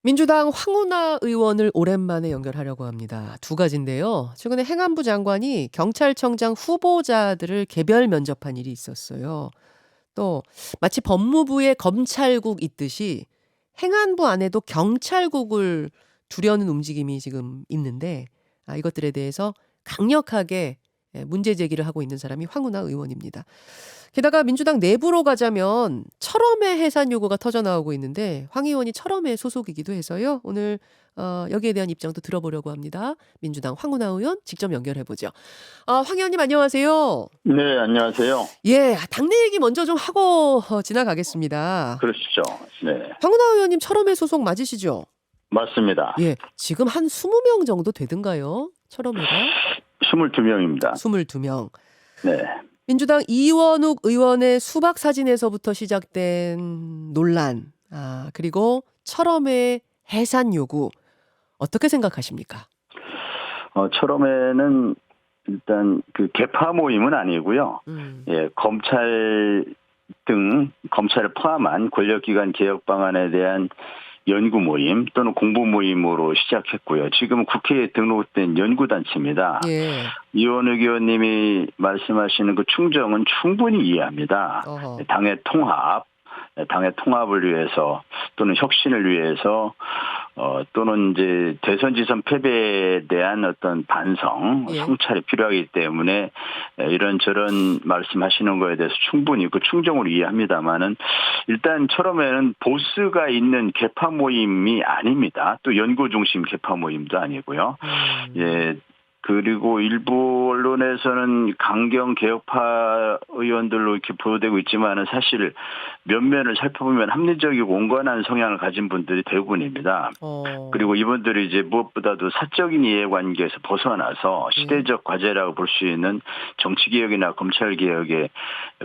민주당 황운하 의원을 오랜만에 연결하려고 합니다. 두 가지인데요. 최근에 행안부 장관이 경찰청장 후보자들을 개별 면접한 일이 있었어요. 또 마치 법무부에 검찰국 있듯이 행안부 안에도 경찰국을 두려는 움직임이 지금 있는데 이것들에 대해서 강력하게 문제 제기를 하고 있는 사람이 황운하 의원입니다. 게다가 민주당 내부로 가자면 철험의 해산 요구가 터져 나오고 있는데 황 의원이 철험의 소속이기도 해서요. 오늘 여기에 대한 입장도 들어보려고 합니다. 민주당 황운하 의원 직접 연결해 보죠. 황 의원님 안녕하세요. 네, 안녕하세요. 예, 당내 얘기 먼저 좀 하고 지나가겠습니다. 그러시죠. 네, 황운하 의원님 철험의 소속 맞으시죠? 맞습니다. 예, 지금 한 20명 정도 되던가요? 철험회가? 22명입니다. 22명. 네. 민주당 이원욱 의원의 수박 사진에서부터 시작된 논란, 그리고 철험의 해산 요구, 어떻게 생각하십니까? 처음에는 일단 그 개파 모임은 아니고요. 음, 예, 검찰을 포함한 권력기관 개혁 방안에 대한 연구 모임 또는 공부 모임으로 시작했고요. 지금 국회에 등록된 연구단체입니다. 예, 이원욱 의원님이 말씀하시는 그 충정은 충분히 이해합니다. 어허, 당의 통합을 위해서 또는 혁신을 위해서 또는 이제 대선 지선 패배에 대한 어떤 반성, 예, 성찰이 필요하기 때문에 이런저런 말씀하시는 거에 대해서 충분히 그 충정으로 이해합니다만은 일단 처음에는 보스가 있는 개파 모임이 아닙니다. 또 연구 중심 개파 모임도 아니고요. 예. 그리고 일부 언론에서는 강경 개혁파 의원들로 이렇게 보도되고 있지만은 사실 면면을 살펴보면 합리적이고 온건한 성향을 가진 분들이 대부분입니다. 그리고 이분들이 이제 무엇보다도 사적인 이해관계에서 벗어나서 시대적 과제라고 볼 수 있는 정치개혁이나 검찰개혁의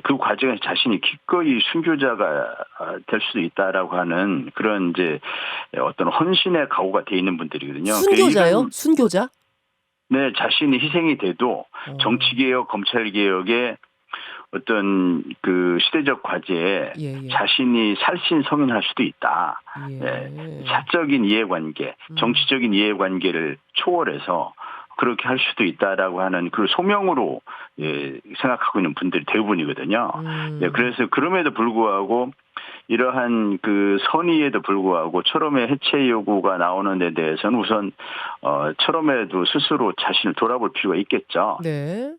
그 과정에서 자신이 기꺼이 순교자가 될 수도 있다라고 하는 그런 이제 어떤 헌신의 각오가 돼 있는 분들이거든요. 순교자요? 순교자? 네, 자신이 희생이 돼도 정치개혁, 검찰개혁의 어떤 그 시대적 과제에 예, 예, 자신이 살신성인할 수도 있다. 예, 네, 사적인 이해관계, 정치적인 이해관계를 초월해서 그렇게 할 수도 있다라고 하는 그 소명으로 생각하고 있는 분들이 대부분이거든요. 네, 그래서 그럼에도 불구하고 이러한 그 선의에도 불구하고 철험의 해체 요구가 나오는 데 대해서는 우선 철험에도 스스로 자신을 돌아볼 필요가 있겠죠. 네,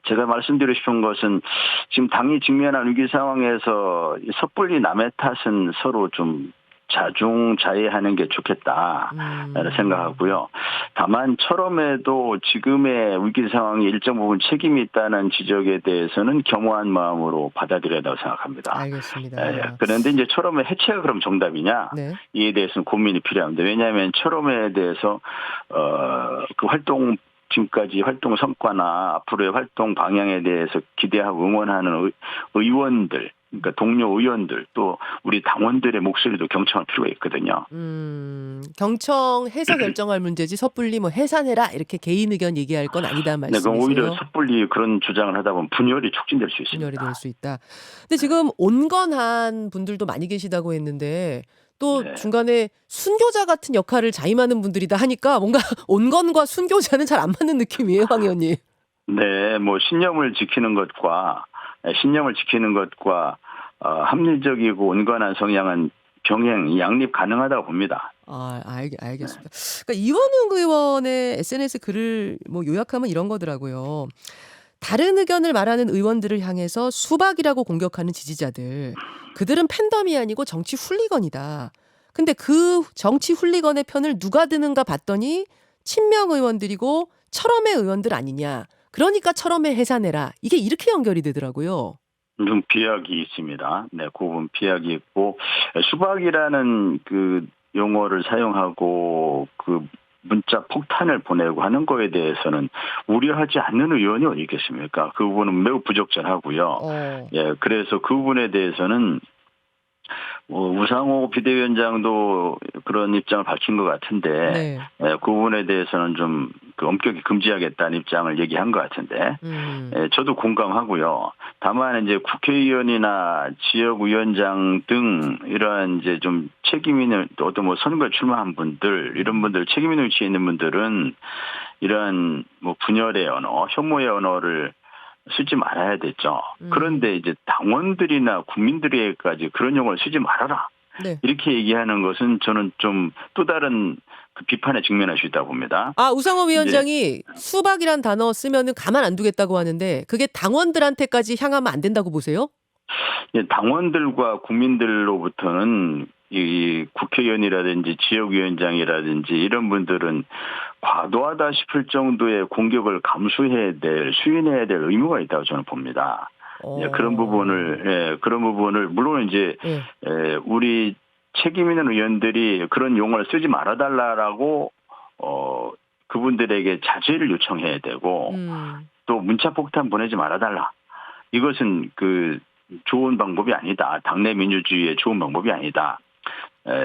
제가 말씀드리고 싶은 것은 지금 당이 직면한 위기 상황에서 섣불리 남의 탓은 서로 좀 자중자애하는 게 좋겠다라는 생각하고요. 다만 철험에도 지금의 위기 상황에 일정 부분 책임이 있다는 지적에 대해서는 겸허한 마음으로 받아들여야 한다고 생각합니다. 알겠습니다. 그런데 이제 철험의 해체가 그럼 정답이냐? 네, 이에 대해서는 고민이 필요합니다. 왜냐하면 철험에 대해서 그 지금까지 활동 성과나 앞으로의 활동 방향에 대해서 기대하고 응원하는 의원들, 그러니까 동료 의원들 또 우리 당원들의 목소리도 경청할 필요가 있거든요. 경청해서 결정할 문제지 섣불리 뭐 해산해라 이렇게 개인 의견 얘기할 건 아니다 네, 그럼 오히려 말씀이세요? 섣불리 그런 주장을 하다 보면 분열이 촉진될 수 분열이 있습니다. 될 수 있다. 근데 지금 온건한 분들도 많이 계시다고 했는데 또 네. 중간에 순교자 같은 역할을 자임하는 분들이다 하니까 뭔가 온건과 순교자는 잘 안 맞는 느낌이에요, 황 의원님. 네, 뭐 신념을 지키는 것과 합리적이고 온건한 성향은 병행, 양립 가능하다고 봅니다. 알겠습니다. 그러니까 이원웅 의원의 SNS 글을 뭐 요약하면 이런 거더라고요. 다른 의견을 말하는 의원들을 향해서 수박이라고 공격하는 지지자들. 그들은 팬덤이 아니고 정치 훌리건이다. 근데 그 정치 훌리건의 편을 누가 드는가 봤더니 친명 의원들이고 철험의 의원들 아니냐. 그러니까 철험의 해산해라. 이게 이렇게 연결이 되더라고요. 좀 비약이 있습니다. 네, 그 부분 비약이 있고 수박이라는 그 용어를 사용하고 그 문자 폭탄을 보내고 하는 거에 대해서는 우려하지 않는 의원이 어디 있겠습니까? 그 부분은 매우 부적절하고요. 어, 예, 그래서 그 부분에 대해서는 우상호 비대위원장도 그런 입장을 밝힌 것 같은데 네. 그 부분에 대해서는 좀 그 엄격히 금지하겠다는 입장을 얘기한 것 같은데 저도 공감하고요. 다만 이제 국회의원이나 지역위원장 등 이러한 이제 좀 책임 있는 어떤 뭐 선거에 출마한 분들 이런 분들 책임 있는 위치에 있는 분들은 이러한 뭐 분열의 언어, 혐오의 언어를 쓰지 말아야 되죠. 그런데 이제 당원들이나 국민들에게까지 그런 용어를 쓰지 말아라. 네. 이렇게 얘기하는 것은 저는 좀 또 다른 그 비판에 직면할 수 있다고 봅니다. 아, 우상호 이제 위원장이 수박이란 단어 쓰면은 가만 안 두겠다고 하는데 그게 당원들한테까지 향하면 안 된다고 보세요? 당원들과 국민들로부터는 이 국회의원이라든지 지역위원장이라든지 이런 분들은 과도하다 싶을 정도의 공격을 감수해야 될, 수인해야 될 의무가 있다고 저는 봅니다. 그런 부분을 물론 이제 예. 우리 책임 있는 의원들이 그런 용어를 쓰지 말아달라고 그분들에게 자제를 요청해야 되고 또 문자 폭탄 보내지 말아달라. 이것은 그 좋은 방법이 아니다. 당내 민주주의의 좋은 방법이 아니다.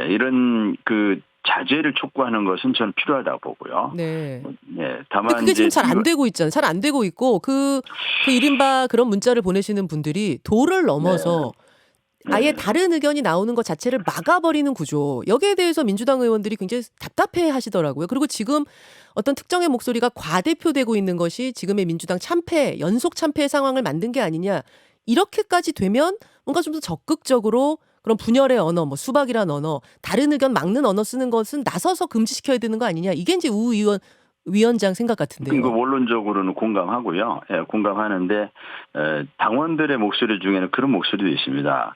이런 그 자제를 촉구하는 것은 저는 필요하다고 보고요. 네. 근데 다만 그게 이제 지금 잘 안 되고 있잖아요. 잘 안 되고 있고 그 이른바 그런 문자를 보내시는 분들이 도를 넘어서 아예 다른 의견이 나오는 것 자체를 막아버리는 구조. 여기에 대해서 민주당 의원들이 굉장히 답답해 하시더라고요. 그리고 지금 어떤 특정의 목소리가 과대표되고 있는 것이 지금의 민주당 참패, 연속 참패의 상황을 만든 게 아니냐. 이렇게까지 되면 뭔가 좀 더 적극적으로 그런 분열의 언어, 뭐 수박이란 언어, 다른 의견 막는 언어 쓰는 것은 나서서 금지시켜야 되는 거 아니냐. 이게 이제 우 위원장 생각 같은데요. 원론적으로는 공감하고요. 공감하는데 당원들의 목소리 중에는 그런 목소리도 있습니다.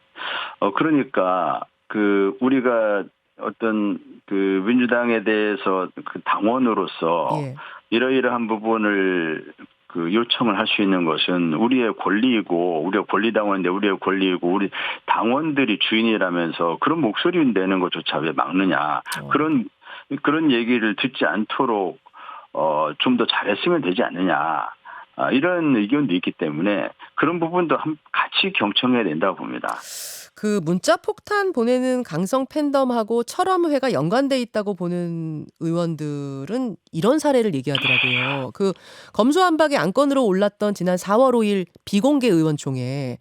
그러니까 그 우리가 어떤 그 민주당에 대해서 그 당원으로서 예. 이러이러한 부분을 그 요청을 할 수 있는 것은 우리의 권리이고 우리가 권리당원인데 우리의 권리이고 우리 당원들이 주인이라면서 그런 목소리 내는 것조차 왜 막느냐. 그런 얘기를 듣지 않도록 좀 더 잘했으면 되지 않느냐. 이런 의견도 있기 때문에 그런 부분도 같이 경청해야 된다고 봅니다. 그 문자 폭탄 보내는 강성 팬덤하고 철험회가 연관돼 있다고 보는 의원들은 이런 사례를 얘기하더라고요. 그 검수완박의 안건으로 올랐던 지난 4월 5일 비공개 의원총회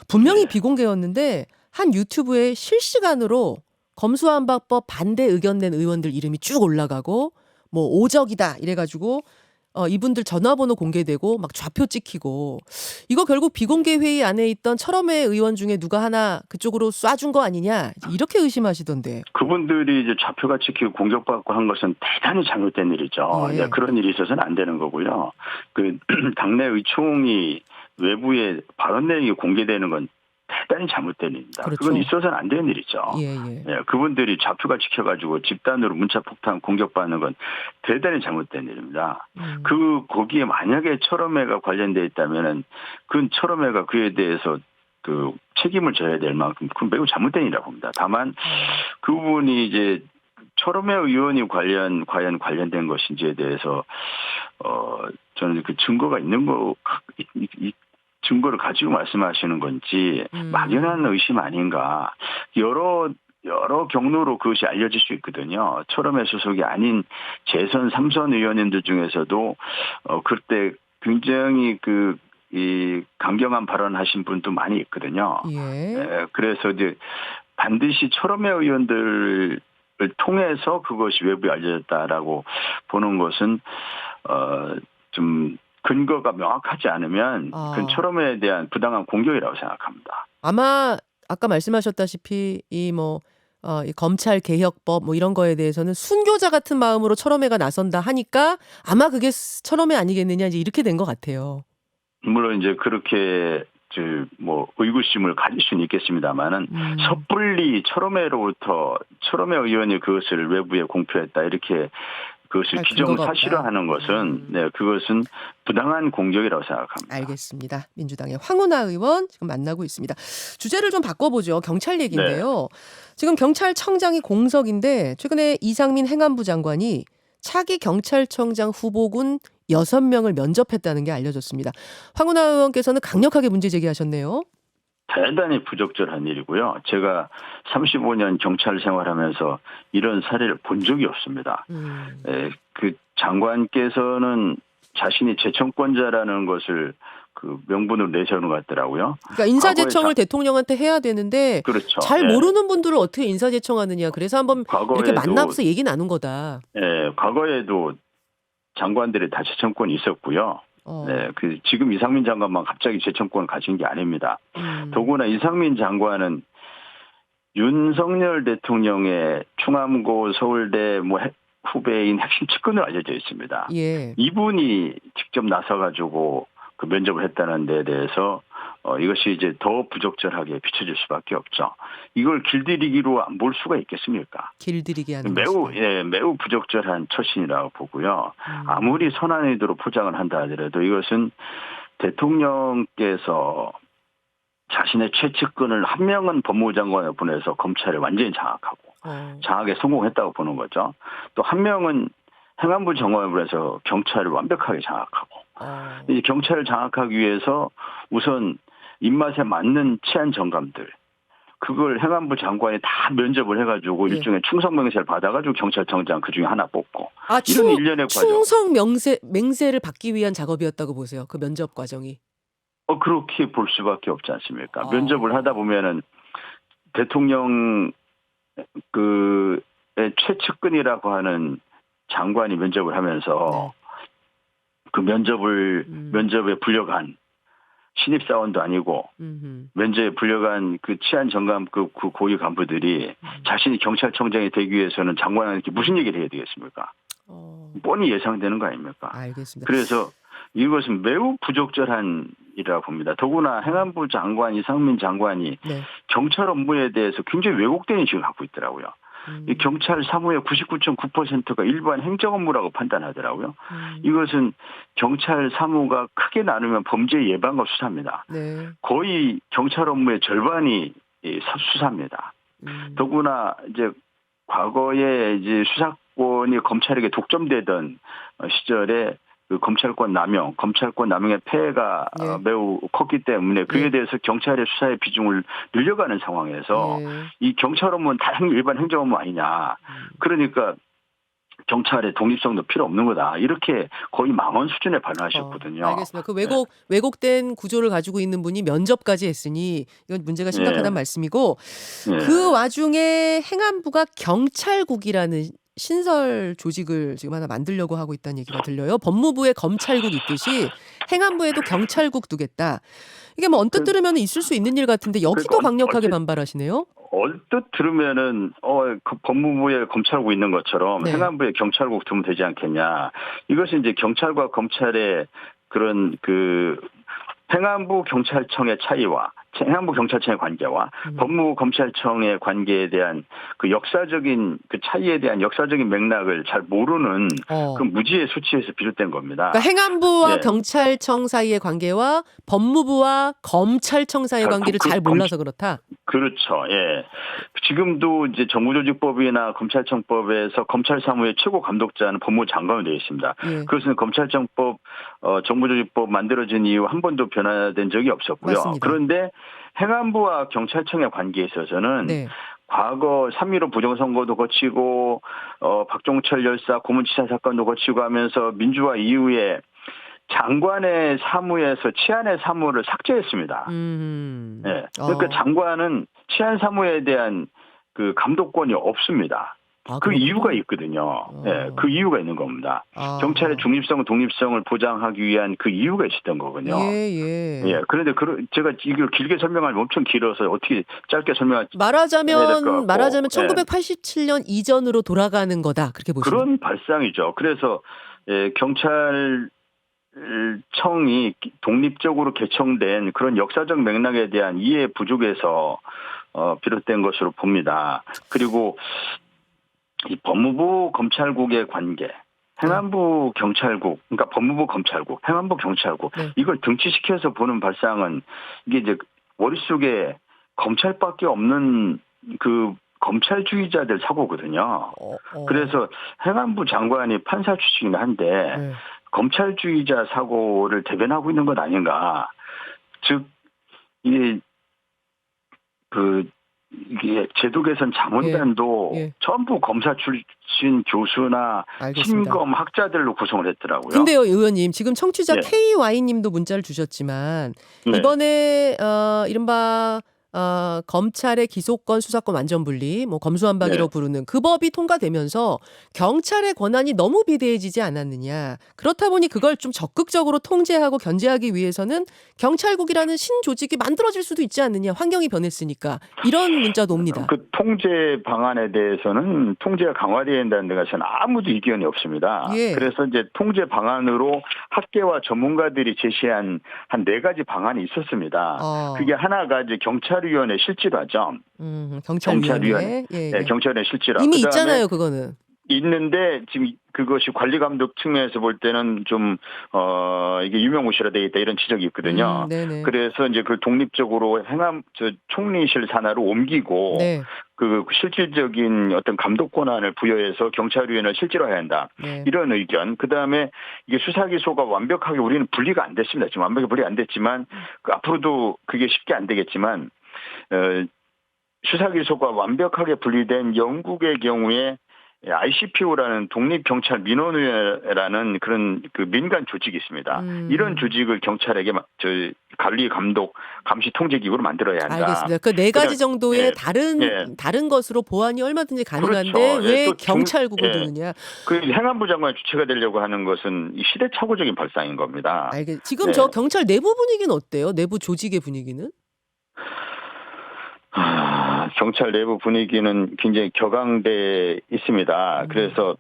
분명히 비공개였는데 한 유튜브에 실시간으로 검수완박법 반대 의견 낸 의원들 이름이 쭉 올라가고 뭐 오적이다 이래가지고 이분들 전화번호 공개되고 막 좌표 찍히고 이거 결국 비공개 회의 안에 있던 철험회 의원 중에 누가 하나 그쪽으로 쏴준 거 아니냐 이렇게 의심하시던데. 그분들이 이제 좌표가 찍히고 공격받고 한 것은 대단히 잘못된 일이죠. 예. 그런 일이 있어서는 안 되는 거고요. 그 당내 의총이 외부에 발언 내용이 공개되는 건 대단히 잘못된 일입니다. 그렇죠. 그건 있어서는 안 되는 일이죠. 예. 그분들이 좌표가 찍혀가지고 집단으로 문자폭탄 공격받는 건 대단히 잘못된 일입니다. 거기에 만약에 철험회가 관련돼 있다면은 그 철험회가 그에 대해서 그 책임을 져야 될 만큼 그건 매우 잘못된 일이라고 봅니다. 다만 그 부분이 이제 철험회 의원이 과연 관련된 것인지에 대해서 저는 그 증거가 있는 증거를 가지고 말씀하시는 건지 막연한 의심 아닌가. 여러 경로로 그것이 알려질 수 있거든요. 철험회 소속이 아닌 재선 3선 의원님들 중에서도 그때 굉장히 이 강경한 발언하신 분도 많이 있거든요. 예. 그래서 이제 반드시 철험회 의원들을 통해서 그것이 외부에 알려졌다라고 보는 것은 좀 근거가 명확하지 않으면 그건 철험회에 대한 부당한 공격이라고 생각합니다. 아마 아까 말씀하셨다시피 이 검찰 개혁법 뭐 이런 거에 대해서는 순교자 같은 마음으로 철험회가 나선다 하니까 아마 그게 철험회 아니겠느냐 이제 이렇게 된 것 같아요. 물론 이제 그렇게 의구심을 가질 수는 있겠습니다만은 섣불리 철험회로부터 철험회 의원이 그것을 외부에 공표했다 이렇게 그것을 기정사실화하는 것은 그것은 부당한 공격이라고 생각합니다. 알겠습니다. 민주당의 황운하 의원 지금 만나고 있습니다. 주제를 좀 바꿔보죠. 경찰 얘기인데요. 지금 경찰청장이 공석인데 최근에 이상민 행안부 장관이 차기 경찰청장 후보군 6명을 면접했다는 게 알려졌습니다. 황운하 의원께서는 강력하게 문제 제기하셨네요. 대단히 부적절한 일이고요. 제가 35년 경찰 생활하면서 이런 사례를 본 적이 없습니다. 그 장관께서는 자신이 재청권자라는 것을 그 명분으로 내세우는 것 같더라고요. 그러니까 인사제청을 대통령한테 해야 되는데 그렇죠. 잘 예. 모르는 분들을 어떻게 인사제청하느냐. 그래서 한번 이렇게 과거에도 만나서 얘기 나눈 거다. 과거에도 장관들이 다 재청권이 있었고요. 네, 그 지금 이상민 장관만 갑자기 재청권을 가진 게 아닙니다. 더구나 이상민 장관은 윤석열 대통령의 충암고 서울대 후배인 핵심 측근으로 알려져 있습니다. 예. 이분이 직접 나서가지고 그 면접을 했다는 데 대해서 이것이 이제 더 부적절하게 비춰질 수밖에 없죠. 이걸 길들이기로 안 볼 수가 있겠습니까? 길들이기 하는 매우 부적절한 처신이라고 보고요. 아무리 선한 의도로 포장을 한다 하더라도 이것은 대통령께서 자신의 최측근을 한 명은 법무부 장관에 보내서 검찰을 완전히 장악에 성공했다고 보는 거죠. 또 한 명은 행안부 장관에 보내서 경찰을 완벽하게 장악하고 이 경찰을 장악하기 위해서 우선 입맛에 맞는 치안 정감들 그걸 행안부 장관이 다 면접을 해가지고 일종의 충성 맹세를 받아가지고 경찰청장 그 중에 하나 뽑고 이런 일련의 과정. 충성 맹세를 받기 위한 작업이었다고 보세요. 그 면접 과정이. 그렇게 볼 수밖에 없지 않습니까? 면접을 하다 보면은 대통령 그 최측근이라고 하는 장관이 면접을 하면서 그 면접에 불려간 신입사원도 아니고 면접에 불려간 그 치안 정감 그 고위 간부들이 자신이 경찰청장이 되기 위해서는 장관한테 무슨 얘기를 해야 되겠습니까? 뻔히 예상되는 거 아닙니까? 알겠습니다. 그래서 이것은 매우 부적절한 일이라고 봅니다. 더구나 행안부 장관 이상민 장관이 경찰 업무에 대해서 굉장히 왜곡된 인식을 갖고 있더라고요. 이 경찰 사무의 99.9%가 일반 행정 업무라고 판단하더라고요. 이것은 경찰 사무가 크게 나누면 범죄 예방과 수사입니다. 거의 경찰 업무의 절반이 수사입니다. 더구나 이제 과거에 이제 수사권이 검찰에게 독점되던 시절에 그 검찰권 남용의 폐해가 매우 컸기 때문에 그에 대해서 경찰의 수사의 비중을 늘려가는 상황에서 이 경찰 업무는 다 일반 행정 업무 아니냐. 그러니까 경찰의 독립성도 필요 없는 거다. 이렇게 거의 망언 수준에 발언하셨거든요. 알겠습니다. 그 왜곡된 구조를 가지고 있는 분이 면접까지 했으니 이건 문제가 심각하다는 말씀이고 그 와중에 행안부가 경찰국이라는 신설 조직을 지금 하나 만들려고 하고 있다는 얘기가 들려요. 법무부에 검찰국 있듯이 행안부에도 경찰국 두겠다. 이게 뭐 언뜻 들으면 있을 수 있는 일 같은데 여기도 강력하게 반발하시네요. 얼뜻 들으면은 그 법무부에 검찰국 있는 것처럼 행안부에 경찰국 두면 되지 않겠냐. 이것이 이제 경찰과 검찰의 그런 그 행안부 경찰청의 차이와 행안부 경찰청의 관계와 법무부 검찰청의 관계에 대한 그 역사적인 그 차이에 대한 역사적인 맥락을 잘 모르는 그 무지의 수치에서 비롯된 겁니다. 그러니까 행안부와 경찰청 사이의 관계와 법무부와 검찰청 사이의 관계를 잘 몰라서 그렇다. 그렇죠. 예. 지금도 이제 정부조직법이나 검찰청법에서 검찰 사무의 최고 감독자는 법무부 장관으로 되어 있습니다. 그것은 검찰청법, 정부조직법 만들어진 이후 한 번도 변화된 적이 없었고요. 맞습니다. 그런데 행안부와 경찰청의 관계에 있어서는 과거 3.15 부정선거도 거치고 박종철 열사 고문치사 사건도 거치고 하면서 민주화 이후에 장관의 사무에서 치안의 사무를 삭제했습니다. 그러니까 장관은 치안 사무에 대한 그 감독권이 없습니다. 그 이유가 있거든요. 그 이유가 있는 겁니다. 경찰의 중립성, 독립성을 보장하기 위한 그 이유가 있었던 거군요. 그런데 제가 이걸 길게 설명하면 엄청 길어서 어떻게 짧게 설명할지 말하자면 1987년 이전으로 돌아가는 거다. 그렇게 보시면 그런 발상이죠. 그래서 경찰청이 독립적으로 개청된 그런 역사적 맥락에 대한 이해 부족에서 비롯된 것으로 봅니다. 그리고 이 법무부 검찰국의 관계, 행안부 경찰국, 그러니까 법무부 검찰국, 행안부 경찰국 이걸 등치시켜서 보는 발상은 이게 이제 머릿속에 검찰밖에 없는 그 검찰주의자들 사고거든요. 그래서 행안부 장관이 판사 출신이긴 한데 검찰주의자 사고를 대변하고 있는 것 아닌가. 즉, 이 이게 제도 개선 자문단도 예. 전부 검사 출신 교수나 알겠습니다. 친검 학자들로 구성을 했더라고요. 근데요, 의원님, 지금 청취자 예. KY님도 문자를 주셨지만 네. 이번에 이른바 검찰의 기소권 수사권 완전 분리, 뭐 검수완박이라고 네. 부르는 그 법이 통과되면서 경찰의 권한이 너무 비대해지지 않았느냐. 그렇다 보니 그걸 좀 적극적으로 통제하고 견제하기 위해서는 경찰국이라는 신조직이 만들어질 수도 있지 않느냐. 환경이 변했으니까. 이런 문자도 옵니다. 그 통제 방안에 대해서는 통제가 강화되어야 된다는 데 가서는 아무도 이견이 없습니다. 예. 그래서 이제 통제 방안으로 학계와 전문가들이 제시한 한 4가지 방안이 있었습니다. 그게 하나가 이제 경찰위원회 실질화죠. 경찰위원회. 예, 네, 예. 경찰위원회 실질화. 이미 그다음에 있잖아요, 그거는. 있는데 지금 그것이 관리 감독 측면에서 볼 때는 좀 이게 유명무실화되어 있다 이런 지적이 있거든요. 네네. 그래서 이제 그 독립적으로 총리실 산하로 옮기고 네. 그 실질적인 어떤 감독 권한을 부여해서 경찰위원회를 실질화해야 한다. 네. 이런 의견. 그다음에 이게 수사 기소가 완벽하게 우리는 분리가 안 됐습니다. 지금 완벽히 분리가 안 됐지만 앞으로도 그게 쉽게 안 되겠지만 수사 기소가 완벽하게 분리된 영국의 경우에 ICPO라는 독립경찰민원위원회라는 그런 그 민간 조직이 있습니다. 이런 조직을 경찰에게 관리, 감독, 감시 통제기구로 만들어야 한다. 알겠습니다. 그 4가지 정도의 예, 다른 것으로 보완이 얼마든지 가능한데 그렇죠. 예, 왜 또 경찰국을 두느냐. 그 행안부 장관이 주체가 되려고 하는 것은 시대착오적인 발상인 겁니다. 지금 네. 저 경찰 내부 분위기는 어때요? 내부 조직의 분위기는? 경찰 내부 분위기는 굉장히 격앙돼 있습니다. 그래서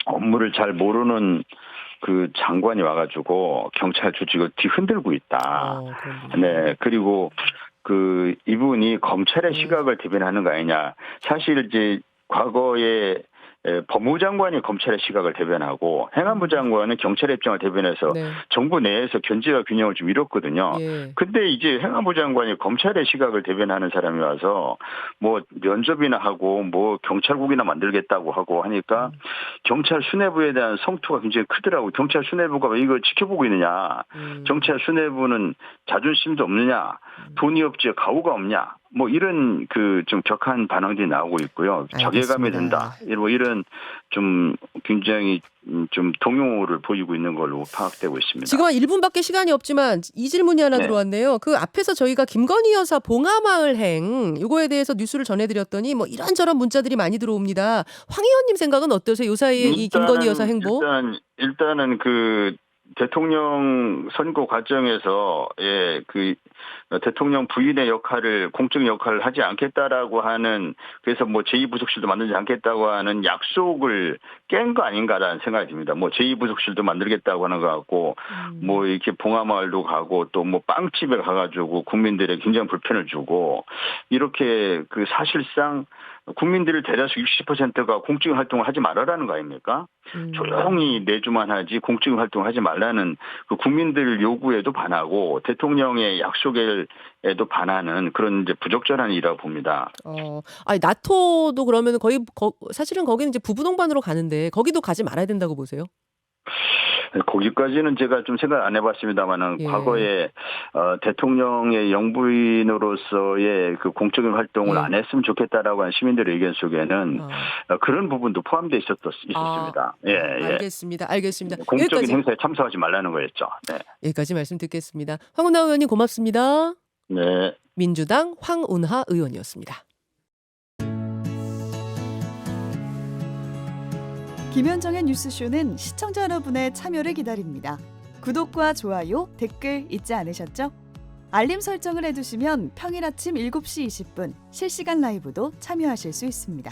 업무를 잘 모르는 그 장관이 와가지고 경찰 조직을 뒤흔들고 있다. 네, 그리고 그 이분이 검찰의 시각을 대변하는 거 아니냐. 사실 이제 과거에 법무장관이 검찰의 시각을 대변하고 행안부 장관은 경찰의 입장을 대변해서 네. 정부 내에서 견제와 균형을 좀 이뤘거든요. 예. 근데 이제 행안부 장관이 검찰의 시각을 대변하는 사람이 와서 뭐 면접이나 하고 뭐 경찰국이나 만들겠다고 하고 하니까 경찰 수뇌부에 대한 성토가 굉장히 크더라고요. 경찰 수뇌부가 왜 이걸 지켜보고 있느냐. 경찰 수뇌부는 자존심도 없느냐. 돈이 없지 가오가 없냐. 뭐 이런 그 좀 격한 반응들이 나오고 있고요. 자괴감이 든다. 뭐 이런 좀 굉장히 좀 동요를 보이고 있는 걸로 파악되고 있습니다. 지금 한 1분밖에 시간이 없지만 이 질문이 하나 들어왔네요. 그 앞에서 저희가 김건희 여사 봉하마을행 이거에 대해서 뉴스를 전해드렸더니 뭐 이런저런 문자들이 많이 들어옵니다. 황 의원님 생각은 어떠세요? 요 사이에 이 김건희 여사 행보? 일단은 그 대통령 선거 과정에서 그 대통령 부인의 역할을 공적 역할을 하지 않겠다라고 하는 그래서 뭐 제2부속실도 만들지 않겠다고 하는 약속을 깬 거 아닌가라는 생각이 듭니다. 뭐 제2부속실도 만들겠다고 하는 것 같고 뭐 이렇게 봉하마을도 가고 또 뭐 빵집에 가가지고 국민들에게 굉장히 불편을 주고 이렇게 그 사실상 국민들의 대다수 60%가 공적 활동을 하지 말아라는 거 아닙니까? 조용히 내주만 하지 공적 활동을 하지 말라는 그 국민들 요구에도 반하고 대통령의 약속에도 반하는 그런 이제 부적절한 일이라고 봅니다. 아니 나토도 그러면 거의 사실은 거기는 이제 부부 동반으로 가는데 거기도 가지 말아야 된다고 보세요? 거기까지는 제가 좀 생각 안 해봤습니다만은 과거에 대통령의 영부인으로서의 그 공적인 활동을 안 했으면 좋겠다라고 하는 시민들의 의견 속에는 그런 부분도 포함되어 있었습니다. 알겠습니다. 공적인 여기까지. 행사에 참석하지 말라는 거였죠. 네. 여기까지 말씀 듣겠습니다. 황운하 의원님 고맙습니다. 네. 민주당 황운하 의원이었습니다. 김현정의 뉴스쇼는 시청자 여러분의 참여를 기다립니다. 구독과 좋아요, 댓글 잊지 않으셨죠? 알림 설정을 해두시면 평일 아침 7시 20분 실시간 라이브도 참여하실 수 있습니다.